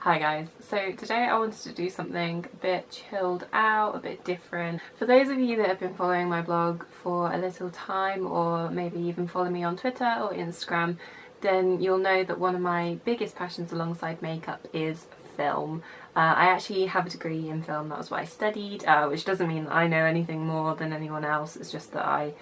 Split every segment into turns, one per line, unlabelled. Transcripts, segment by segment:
Hi guys, so today I wanted to do something a bit chilled out, a bit different. For those of you that have been following my blog for a little time, or maybe even follow me on Twitter or Instagram, then you'll know that one of my biggest passions alongside makeup is film. I actually have a degree in film, that was what I studied, which doesn't mean that I know anything more than anyone else, it's just that I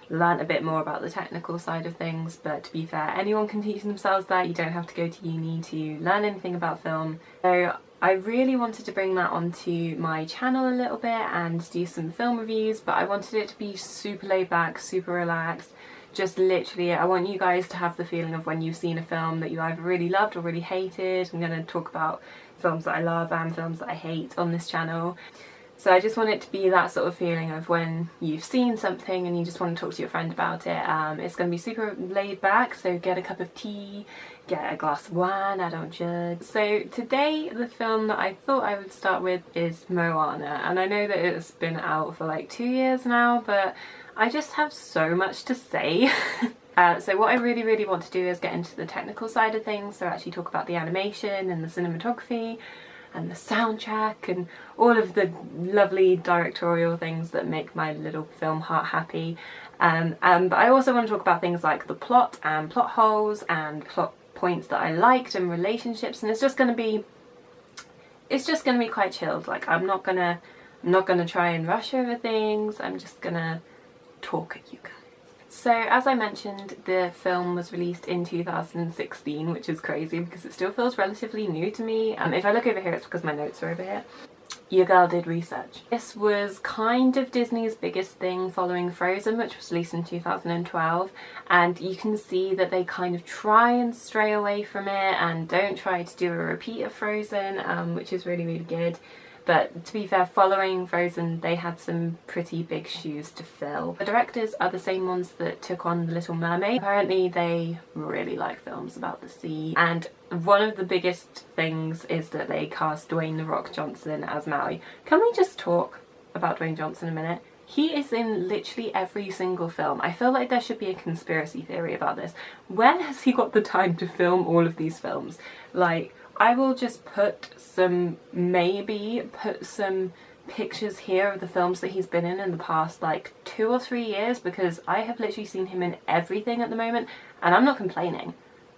learnt a bit more about the technical side of things. But to be fair, anyone can teach themselves that. You don't have to go to uni to learn anything about film. So I really wanted to bring that onto my channel a little bit and do some film reviews, but I wanted it to be super laid back, super relaxed. Just literally, I want you guys to have the feeling of when you've seen a film that you either really loved or really hated. I'm going to talk about films that I love and films that I hate on this channel. So I just want it to be that sort of feeling of when you've seen something and you just want to talk to your friend about it. It's going to be super laid back, so get a cup of tea, get a glass of wine, I don't judge. So today the film that I thought I would start with is Moana, and I know that it's been out for like 2 years now, but I just have so much to say. So what I really want to do is get into the technical side of things, so actually talk about the animation and the cinematography and the soundtrack and all of the lovely directorial things that make my little film heart happy. But I also want to talk about things like the plot and plot holes and plot points that I liked and relationships, and it's just going to be quite chilled. Like I'm not gonna try and rush over things. I'm just gonna talk at you guys. So as I mentioned, the film was released in 2016, which is crazy because it still feels relatively new to me. If I look over here, it's because my notes are over here. Your girl did research. This was kind of Disney's biggest thing following Frozen, which was released in 2012, and you can see that they kind of try and stray away from it and don't try to do a repeat of Frozen, which is really good. But to be fair, following Frozen, they had some pretty big shoes to fill. The directors are the same ones that took on The Little Mermaid. Apparently they really like films about the sea, and one of the biggest things is that they cast Dwayne "The Rock" Johnson as Maui. Can we just talk about Dwayne Johnson a minute? He is in literally every single film. I feel like there should be a conspiracy theory about this. When has he got the time to film all of these films? Like, I will just put some pictures here of the films that he's been in the past like 2 or 3 years, because I have literally seen him in everything at the moment and I'm not complaining.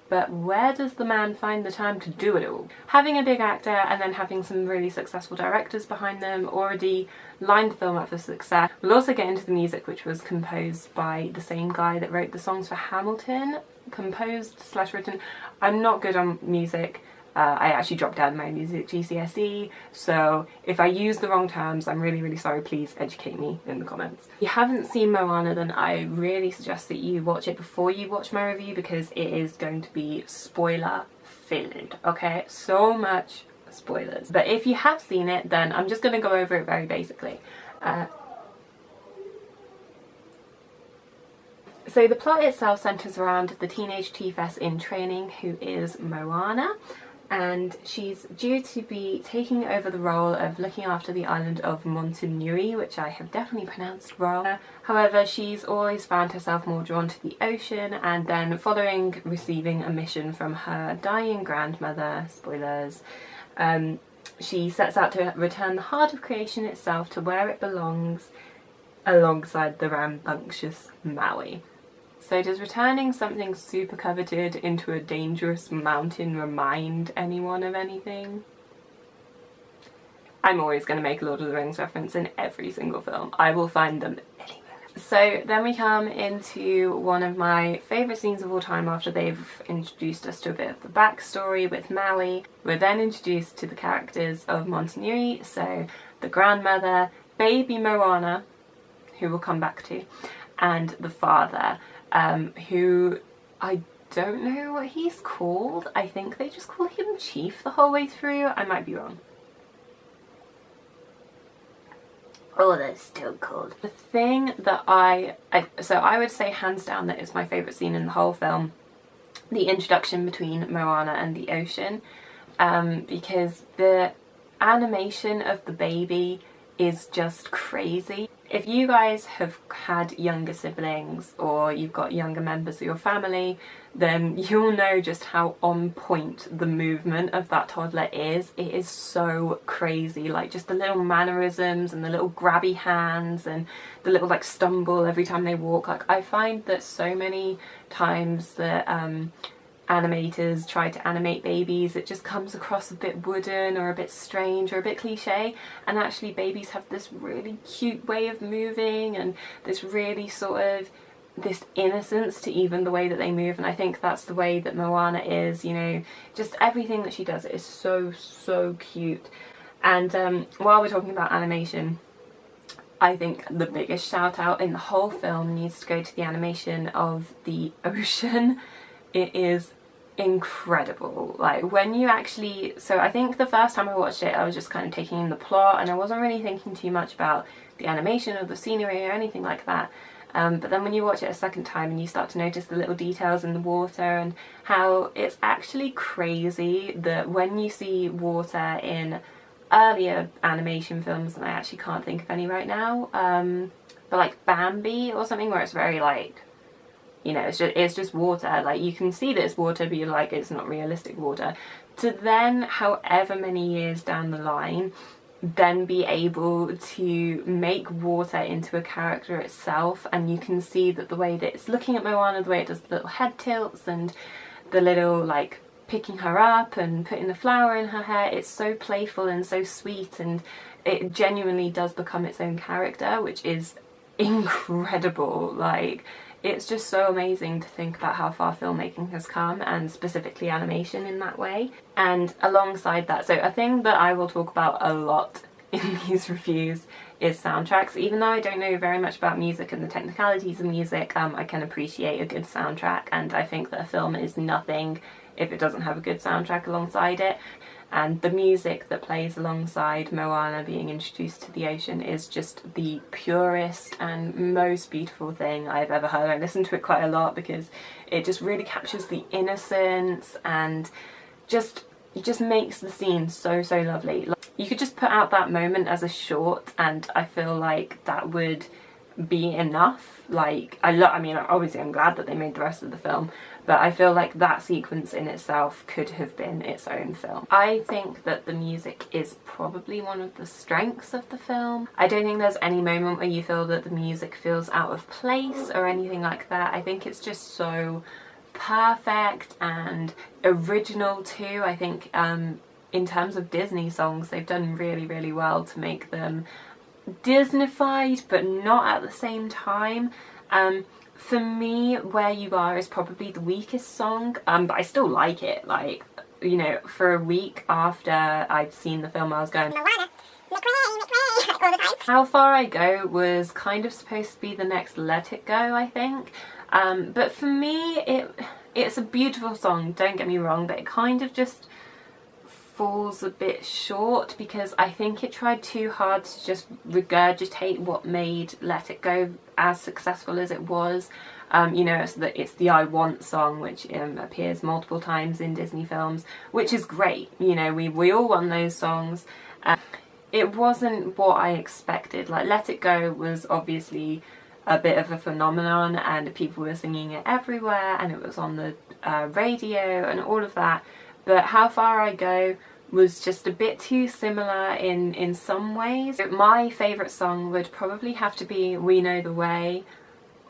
But where does the man find the time to do it all? Having a big actor and then having some really successful directors behind them already lined the film up for success. We'll also get into the music, which was composed by the same guy that wrote the songs for Hamilton. Composed/written. I'm not good on music. I actually dropped out of my music GCSE, so if I use the wrong terms, I'm really sorry. Please educate me in the comments. If you haven't seen Moana, then I really suggest that you watch it before you watch my review, because it is going to be spoiler filled, okay? So much spoilers. But if you have seen it, then I'm just going to go over it very basically. So the plot itself centres around the teenage chiefess in training, who is Moana, and she's due to be taking over the role of looking after the island of Motunui, which I have definitely pronounced wrong. However, she's always found herself more drawn to the ocean, and then following receiving a mission from her dying grandmother, spoilers, she sets out to return the heart of creation itself to where it belongs, alongside the rambunctious Maui. So does returning something super coveted into a dangerous mountain remind anyone of anything? I'm always going to make a Lord of the Rings reference in every single film. I will find them anywhere. So then we come into one of my favourite scenes of all time after they've introduced us to a bit of the backstory with Maui. We're then introduced to the characters of Motunui, so the grandmother, baby Moana, who we'll come back to, and the father, who I don't know what he's called. I think they just call him Chief the whole way through. I might be wrong. Oh, that's still cold. The thing that I would say hands down that is my favourite scene in the whole film, the introduction between Moana and the ocean, because the animation of the baby is just crazy. If you guys have had younger siblings or you've got younger members of your family, then you'll know just how on point the movement of that toddler is. It is so crazy, like just the little mannerisms and the little grabby hands and the little like stumble every time they walk. Like I find that so many times that animators try to animate babies, it just comes across a bit wooden or a bit strange or a bit cliche, and actually babies have this really cute way of moving and this really sort of this innocence to even the way that they move, and I think that's the way that Moana is, you know, just everything that she does is so cute. And while we're talking about animation, I think the biggest shout out in the whole film needs to go to the animation of the ocean. It is incredible. Like when you actually, so I think the first time I watched it I was just kind of taking in the plot and I wasn't really thinking too much about the animation or the scenery or anything like that, but then when you watch it a second time and you start to notice the little details in the water and how it's actually crazy that when you see water in earlier animation films, and I actually can't think of any right now, but like Bambi or something, where it's very like, you know, it's just water, like you can see that it's water but you're like, it's not realistic water, to then however many years down the line then be able to make water into a character itself, and you can see that the way that it's looking at Moana, the way it does the little head tilts and the little like picking her up and putting the flower in her hair, it's so playful and so sweet, and it genuinely does become its own character, which is incredible. Like it's just so amazing to think about how far filmmaking has come, and specifically animation in that way. And alongside that, so a thing that I will talk about a lot in these reviews is soundtracks. Even though I don't know very much about music and the technicalities of music, I can appreciate a good soundtrack, and I think that a film is nothing if it doesn't have a good soundtrack alongside it. And the music that plays alongside Moana being introduced to the ocean is just the purest and most beautiful thing I've ever heard. I listen to it quite a lot because it just really captures the innocence and it just makes the scene so lovely. Like, you could just put out that moment as a short and I feel like that would be enough. Like I mean obviously I'm glad that they made the rest of the film, but I feel like that sequence in itself could have been its own film. I think that the music is probably one of the strengths of the film. I don't think there's any moment where you feel that the music feels out of place or anything like that. I think it's just so perfect and original too. I think in terms of Disney songs, they've done really well to make them Disneyfied but not at the same time. For me, Where You Are is probably the weakest song, but I still like it. Like, you know, for a week after I'd seen the film I was going, Moana, McRae, all the time. How Far I Go was kind of supposed to be the next Let It Go, I think, but for me it's a beautiful song, don't get me wrong, but it kind of just falls a bit short because I think it tried too hard to just regurgitate what made Let It Go as successful as it was. You know, it's the I Want song, which appears multiple times in Disney films, which is great. You know, we all want those songs. It wasn't what I expected. Like Let It Go was obviously a bit of a phenomenon and people were singing it everywhere and it was on the radio and all of that. But How Far I Go was just a bit too similar in some ways. My favourite song would probably have to be We Know the Way.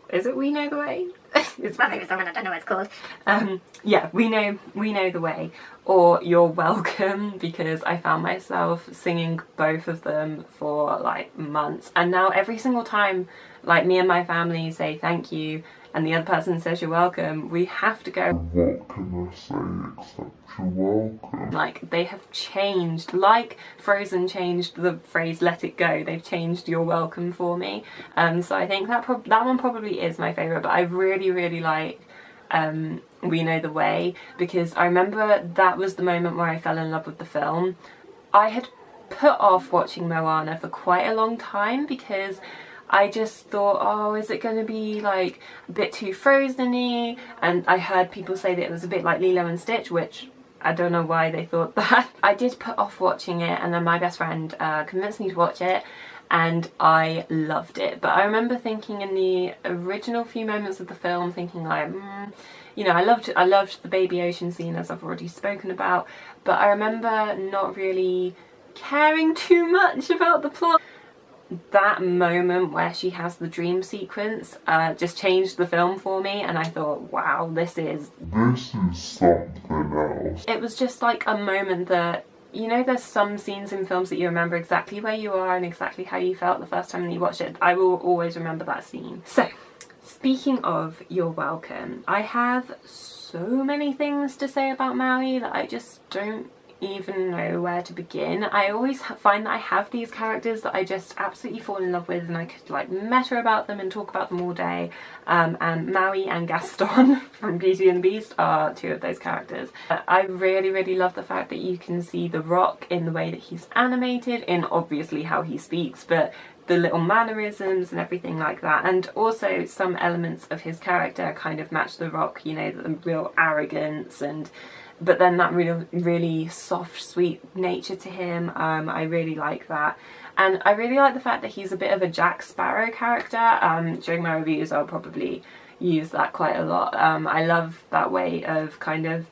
Is it We Know the Way? It's my favourite song and I don't know what it's called. Yeah, We Know the Way, or You're Welcome, because I found myself singing both of them for like months, and now every single time like me and my family say thank you and the other person says you're welcome, we have to go, what can I say except you're welcome? Like, they have changed, like Frozen changed the phrase let it go, they've changed you're welcome for me. So I think that one probably is my favourite, but I really like We Know the Way, because I remember that was the moment where I fell in love with the film. I had put off watching Moana for quite a long time because I just thought, oh, is it going to be like a bit too Frozen-y? And I heard people say that it was a bit like Lilo and Stitch, which I don't know why they thought that. I did put off watching it, and then my best friend convinced me to watch it, and I loved it. But I remember thinking in the original few moments of the film, thinking like, you know, I loved the baby ocean scene, as I've already spoken about, but I remember not really caring too much about the plot. That moment where she has the dream sequence just changed the film for me, and I thought, wow, this is something else. It was just like a moment that, you know, there's some scenes in films that you remember exactly where you are and exactly how you felt the first time that you watched it. I will always remember that scene. So, speaking of You're Welcome, I have so many things to say about Maui that I just don't even know where to begin. I always find that I have these characters that I just absolutely fall in love with, and I could like meta about them and talk about them all day, and Maui and Gaston from Beauty and the Beast are two of those characters. I really love the fact that you can see the Rock in the way that he's animated, in obviously how he speaks, but the little mannerisms and everything like that, and also some elements of his character kind of match the Rock, you know, the real arrogance, and but then that really soft, sweet nature to him. I really like that. And I really like the fact that he's a bit of a Jack Sparrow character. During my reviews I'll probably use that quite a lot. I love that way of kind of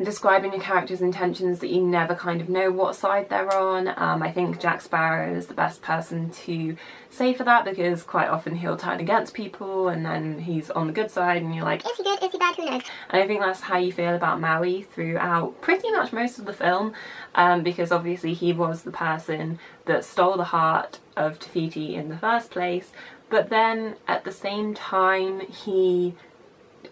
describing a character's intentions, that you never kind of know what side they're on. I think Jack Sparrow is the best person to say for that, because quite often he'll turn against people and then he's on the good side and you're like, is he good, is he bad, who knows? And I think that's how you feel about Maui throughout pretty much most of the film, because obviously he was the person that stole the heart of Te Fiti in the first place, but then at the same time he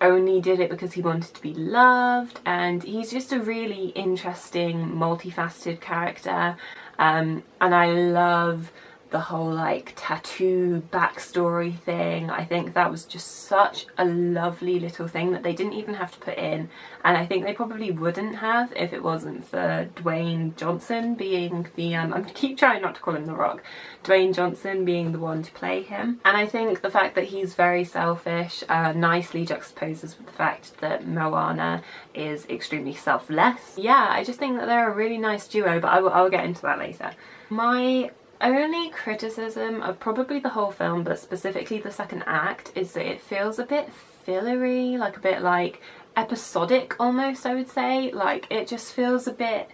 only did it because he wanted to be loved, and he's just a really interesting, multifaceted character, and I love the whole like tattoo backstory thing. I think that was just such a lovely little thing that they didn't even have to put in, and I think they probably wouldn't have if it wasn't for Dwayne Johnson being the I keep trying not to call him The Rock, Dwayne Johnson being the one to play him. And I think the fact that he's very selfish nicely juxtaposes with the fact that Moana is extremely selfless. Yeah, I just think that they're a really nice duo, but I'll get into that later. My only criticism of probably the whole film, but specifically the second act, is that it feels a bit fillery, like a bit like episodic almost, I would say. Like it just feels a bit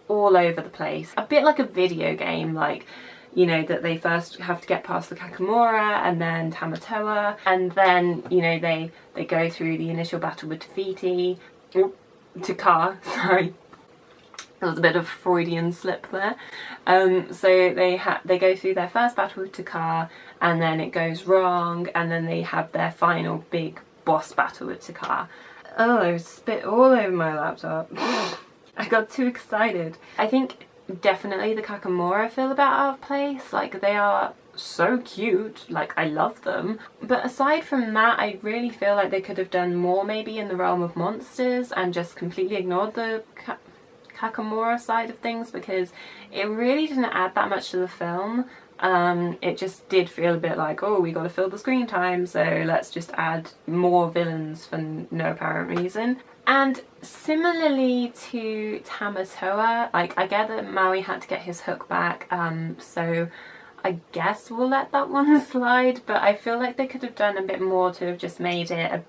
all over the place, a bit like a video game, like, you know, that they first have to get past the Kakamora and then Tamatoa, and then, you know, they go through the initial battle with Te Fiti, Te sorry. There was a bit of Freudian slip there. So they go through their first battle with Te and then it goes wrong, and then they have their final big boss battle with Te. Oh, there's spit all over my laptop. I got too excited. I think definitely the Kakamora feel a bit out of place. Like, they are so cute, like I love them, but aside from that I really feel like they could have done more maybe in the realm of monsters and just completely ignored the Kakamora side of things, because it really didn't add that much to the film. It just did feel a bit like, oh, we got to fill the screen time, so let's just add more villains for no apparent reason. And similarly to Tamatoa, like I get that Maui had to get his hook back, so I guess we'll let that one slide, but I feel like they could have done a bit more to have just made it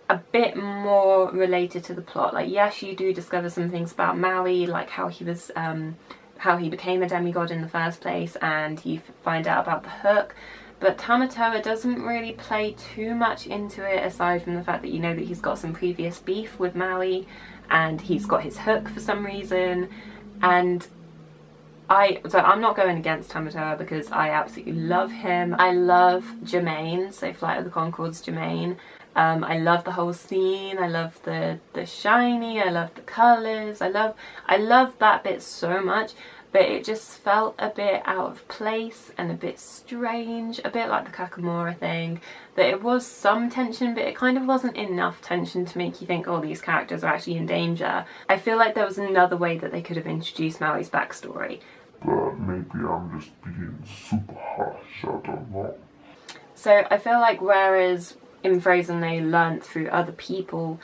a bit more related to the plot. Like, yes, you do discover some things about Maui, like how he was, how he became a demigod in the first place, and you find out about the hook. But Tamatoa doesn't really play too much into it, aside from the fact that you know that he's got some previous beef with Maui, and he's got his hook for some reason. And so I'm not going against Tamatoa because I absolutely love him. I love Jermaine, so Flight of the Conchords Jermaine. I love the whole scene. I love the shiny. I love the colours. I love that bit so much, but it just felt a bit out of place and a bit strange, a bit like the Kakamora thing. That it was some tension, but it kind of wasn't enough tension to make you think, oh, these characters are actually in danger. I feel like there was another way that they could have introduced Maui's backstory.
But maybe I'm just being super harsh, I don't know.
So I feel like whereas in Frozen they learnt through other people,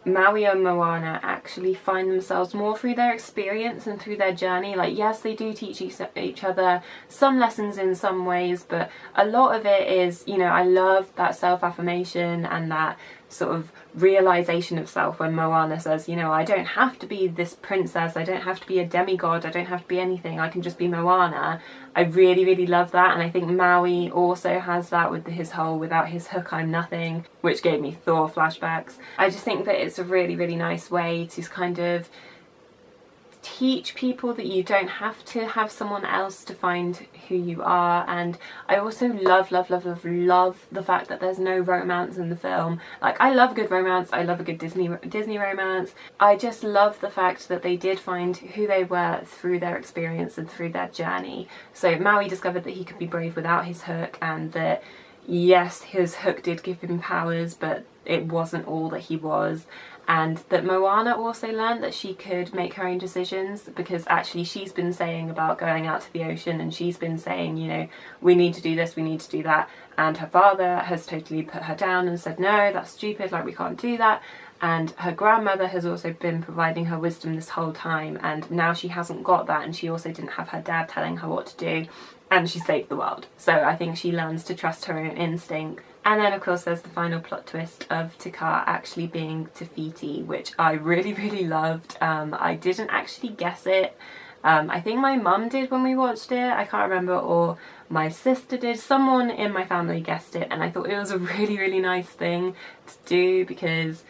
Maui and Moana actually find themselves more through their experience and through their journey. Like, yes, they do teach each other some lessons in some ways, but a lot of it is, you know, I love that self-affirmation and that sort of realization of self when Moana says, you know, I don't have to be this princess, I don't have to be a demigod, I don't have to be anything, I can just be Moana. I really, really love that, and I think Maui also has that with his whole without his hook I'm nothing, which gave me Thor flashbacks. I just think that it's a really, really nice way to kind of teach people that you don't have to have someone else to find who you are. And I also love the fact that there's no romance in the film. Like, I love good romance, I love a good Disney romance. I just love the fact that they did find who they were through their experience and through their journey. So Maui discovered that he could be brave without his hook, and that yes, his hook did give him powers, but it wasn't all that he was. And that Moana also learned that she could make her own decisions, because actually she's been saying about going out to the ocean, and she's been saying, you know, we need to do this, we need to do that, and her father has totally put her down and said, no, that's stupid, like, we can't do that. And her grandmother has also been providing her wisdom this whole time, and now she hasn't got that, and she also didn't have her dad telling her what to do, and she saved the world. So I think she learns to trust her own instinct. And then of course there's the final plot twist of Te Kā actually being Te Fiti, which I really, really loved. I didn't actually guess it. I think my mum did when we watched it, I can't remember, or my sister did. Someone in my family guessed it, and I thought it was a really, really nice thing to do, because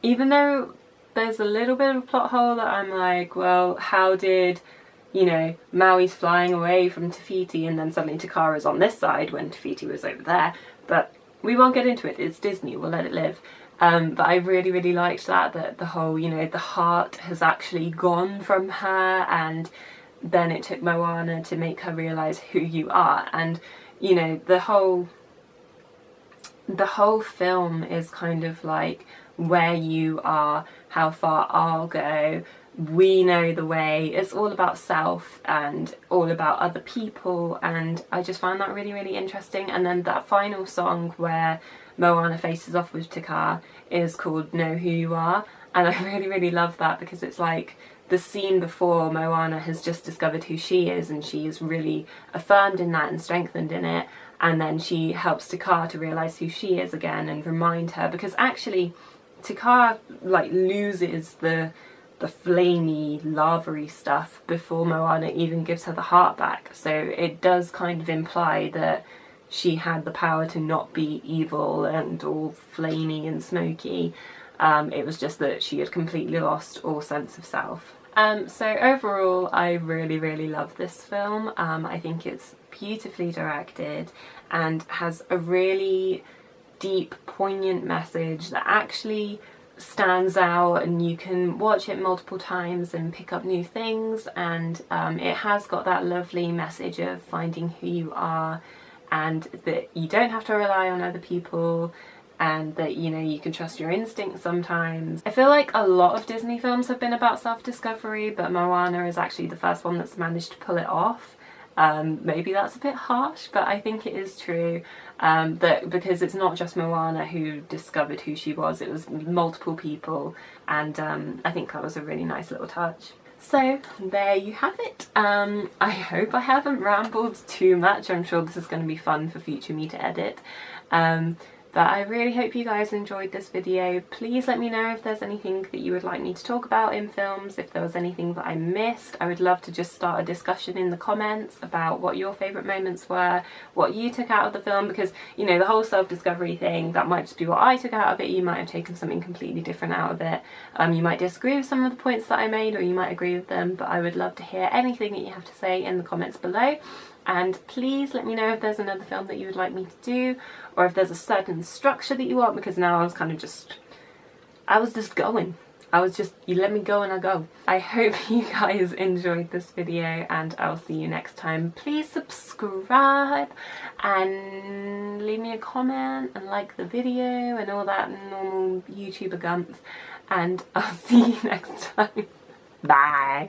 even though there's a little bit of a plot hole that I'm like, well, how did, you know, Maui's flying away from Te Fiti and then suddenly Te Kā is on this side when Te Fiti was over there? But we won't get into it, it's Disney, we'll let it live. But I really, really liked that the whole, you know, the heart has actually gone from her, and then it took Moana to make her realise who you are. And, you know, the whole film is kind of like where you are, how far I'll go, we know the way. It's all about self and all about other people, and I just found that really, really interesting. And then that final song where Moana faces off with Te Kā is called Know Who You Are, and I really, really love that, because it's like the scene before Moana has just discovered who she is, and she is really affirmed in that and strengthened in it, and then she helps Te Kā to realise who she is again and remind her, because actually Te Kā like loses the flamey, lavary stuff before Moana even gives her the heart back. So it does kind of imply that she had the power to not be evil and all flamey and smoky. It was just that she had completely lost all sense of self. So overall, I really, really love this film. I think it's beautifully directed and has a really deep, poignant message that actually stands out, and you can watch it multiple times and pick up new things. And it has got that lovely message of finding who you are, and that you don't have to rely on other people, and that, you know, you can trust your instincts sometimes. I feel like a lot of Disney films have been about self-discovery, but Moana is actually the first one that's managed to pull it off. Maybe that's a bit harsh, but I think it is true, that because it's not just Moana who discovered who she was, it was multiple people, and I think that was a really nice little touch. So there you have it. I hope I haven't rambled too much. I'm sure this is going to be fun for future me to edit. But I really hope you guys enjoyed this video. Please let me know if there's anything that you would like me to talk about in films, if there was anything that I missed. I would love to just start a discussion in the comments about what your favourite moments were, what you took out of the film, because, you know, the whole self-discovery thing, that might just be what I took out of it. You might have taken something completely different out of it. You might disagree with some of the points that I made, or you might agree with them, but I would love to hear anything that you have to say in the comments below. And please let me know if there's another film that you would like me to do, or if there's a certain structure that you want, because now I was just going. You let me go and I go. I hope you guys enjoyed this video, and I'll see you next time. Please subscribe and leave me a comment and like the video and all that normal YouTuber gumph, and I'll see you next time. Bye!